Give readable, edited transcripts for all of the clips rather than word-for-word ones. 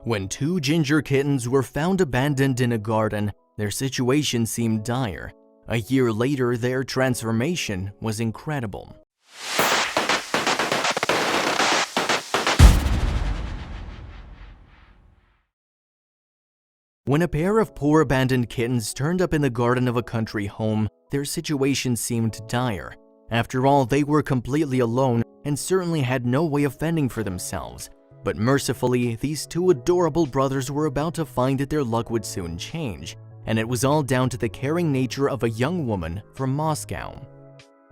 When two ginger kittens were found abandoned in a garden, their situation seemed dire. A year later, their transformation was incredible. When a pair of poor abandoned kittens turned up in the garden of a country home, their situation seemed dire. After all, they were completely alone and certainly had no way of fending for themselves. But mercifully, these two adorable brothers were about to find that their luck would soon change, and it was all down to the caring nature of a young woman from Moscow.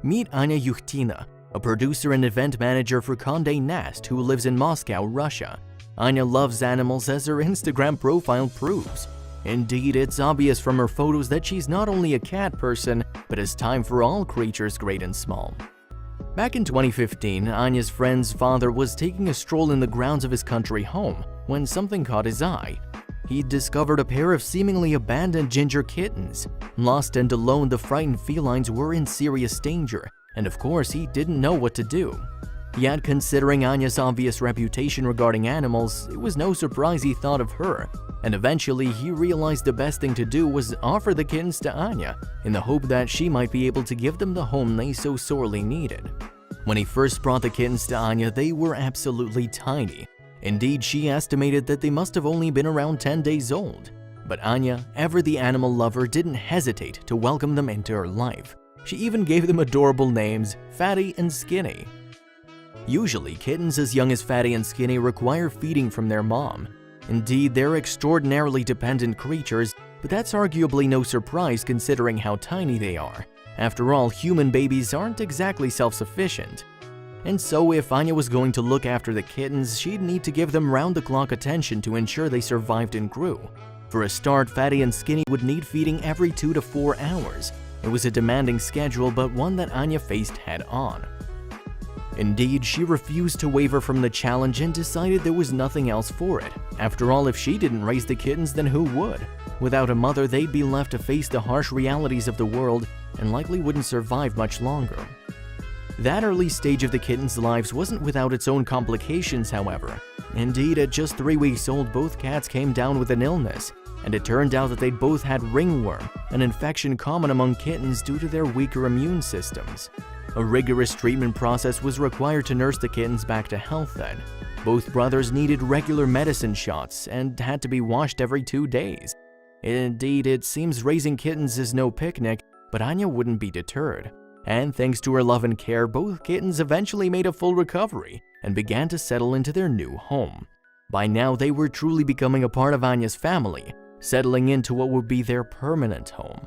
Meet yUyJfq, a producer and event manager for Condé Nast who lives in Moscow, Russia. Anya loves animals, as her Instagram profile proves. Indeed, it's obvious from her photos that she's not only a cat person, but has time for all creatures great and small. Back in 2015, Anya's friend's father was taking a stroll in the grounds of his country home when something caught his eye. He discovered a pair of seemingly abandoned ginger kittens. Lost and alone, the frightened felines were in serious danger, and of course, he didn't know what to do. Yet, considering Anya's obvious reputation regarding animals, it was no surprise he thought of her, and eventually he realized the best thing to do was offer the kittens to Anya, in the hope that she might be able to give them the home they so sorely needed. When he first brought the kittens to Anya, they were absolutely tiny. Indeed, she estimated that they must have only been around 10 days old. But Anya, ever the animal lover, didn't hesitate to welcome them into her life. She even gave them adorable names, Fatty and Skinny. Usually, kittens as young as Fatty and Skinny require feeding from their mom. Indeed, they're extraordinarily dependent creatures, but that's arguably no surprise considering how tiny they are. After all, human babies aren't exactly self-sufficient. And so if Anya was going to look after the kittens, she'd need to give them round-the-clock attention to ensure they survived and grew. For a start, Fatty and Skinny would need feeding every 2 to 4 hours. It was a demanding schedule, but one that Anya faced head-on. Indeed, she refused to waver from the challenge and decided there was nothing else for it. After all, if she didn't raise the kittens, then who would? Without a mother, they'd be left to face the harsh realities of the world and likely wouldn't survive much longer. That early stage of the kittens' lives wasn't without its own complications, however. Indeed, at just 3 weeks old, both cats came down with an illness, and it turned out that they'd both had ringworm, an infection common among kittens due to their weaker immune systems. A rigorous treatment process was required to nurse the kittens back to health then. Both brothers needed regular medicine shots and had to be washed every 2 days. Indeed, it seems raising kittens is no picnic, but Anya wouldn't be deterred. And thanks to her love and care, both kittens eventually made a full recovery and began to settle into their new home. By now, they were truly becoming a part of Anya's family, settling into what would be their permanent home.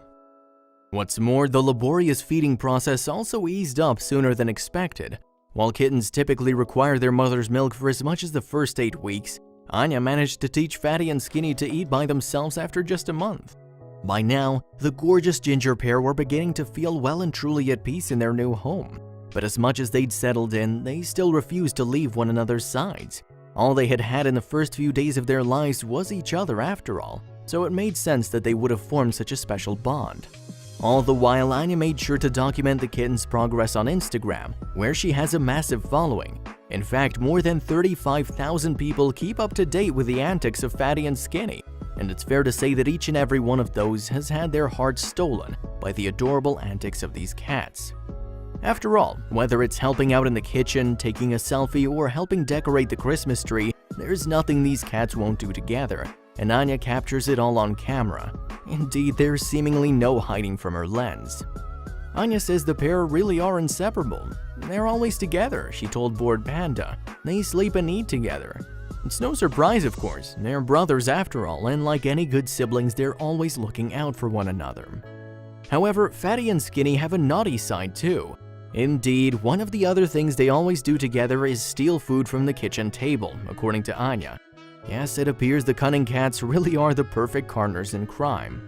What's more, the laborious feeding process also eased up sooner than expected. While kittens typically require their mother's milk for as much as the first 8 weeks, Anya managed to teach Fatty and Skinny to eat by themselves after just a month. By now, the gorgeous ginger pair were beginning to feel well and truly at peace in their new home. But as much as they'd settled in, they still refused to leave one another's sides. All they had had in the first few days of their lives was each other after all, so it made sense that they would have formed such a special bond. All the while, Anya made sure to document the kitten's progress on Instagram, where she has a massive following. In fact, more than 35,000 people keep up to date with the antics of Fatty and Skinny, and it's fair to say that each and every one of those has had their hearts stolen by the adorable antics of these cats. After all, whether it's helping out in the kitchen, taking a selfie, or helping decorate the Christmas tree, there's nothing these cats won't do together, and Anya captures it all on camera. Indeed, there's seemingly no hiding from her lens. Anya says the pair really are inseparable. They're always together, she told Bored Panda. They sleep and eat together. It's no surprise, of course. They're brothers after all, and like any good siblings, they're always looking out for one another. However, Fatty and Skinny have a naughty side too. Indeed, one of the other things they always do together is steal food from the kitchen table, according to Anya. Yes, it appears the cunning cats really are the perfect partners in crime.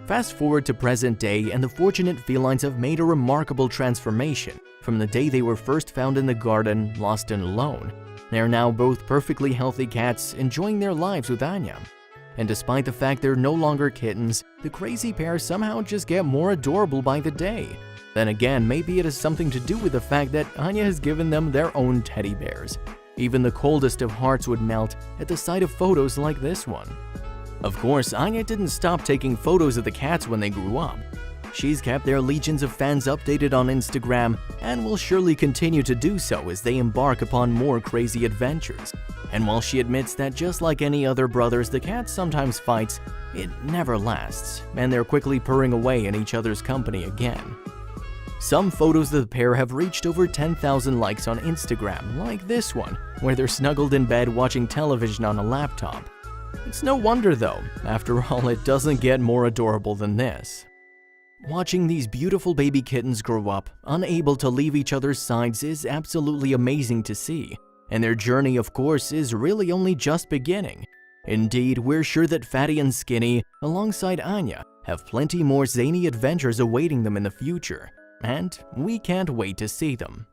Fast forward to present day, and the fortunate felines have made a remarkable transformation from the day they were first found in the garden, lost and alone. They are now both perfectly healthy cats, enjoying their lives with Anya. And despite the fact they're no longer kittens, the crazy pair somehow just get more adorable by the day. Then again, maybe it has something to do with the fact that Anya has given them their own teddy bears. Even the coldest of hearts would melt at the sight of photos like this one. Of course, Anya didn't stop taking photos of the cats when they grew up. She's kept their legions of fans updated on Instagram and will surely continue to do so as they embark upon more crazy adventures. And while she admits that just like any other brothers, the cat sometimes fights, it never lasts, and they're quickly purring away in each other's company again. Some photos of the pair have reached over 10,000 likes on Instagram, like this one, where they're snuggled in bed watching television on a laptop. It's no wonder though, after all, it doesn't get more adorable than this. Watching these beautiful baby kittens grow up, unable to leave each other's sides, is absolutely amazing to see, and their journey, of course, is really only just beginning. Indeed, we're sure that Fatty and Skinny, alongside Anya, have plenty more zany adventures awaiting them in the future, and we can't wait to see them.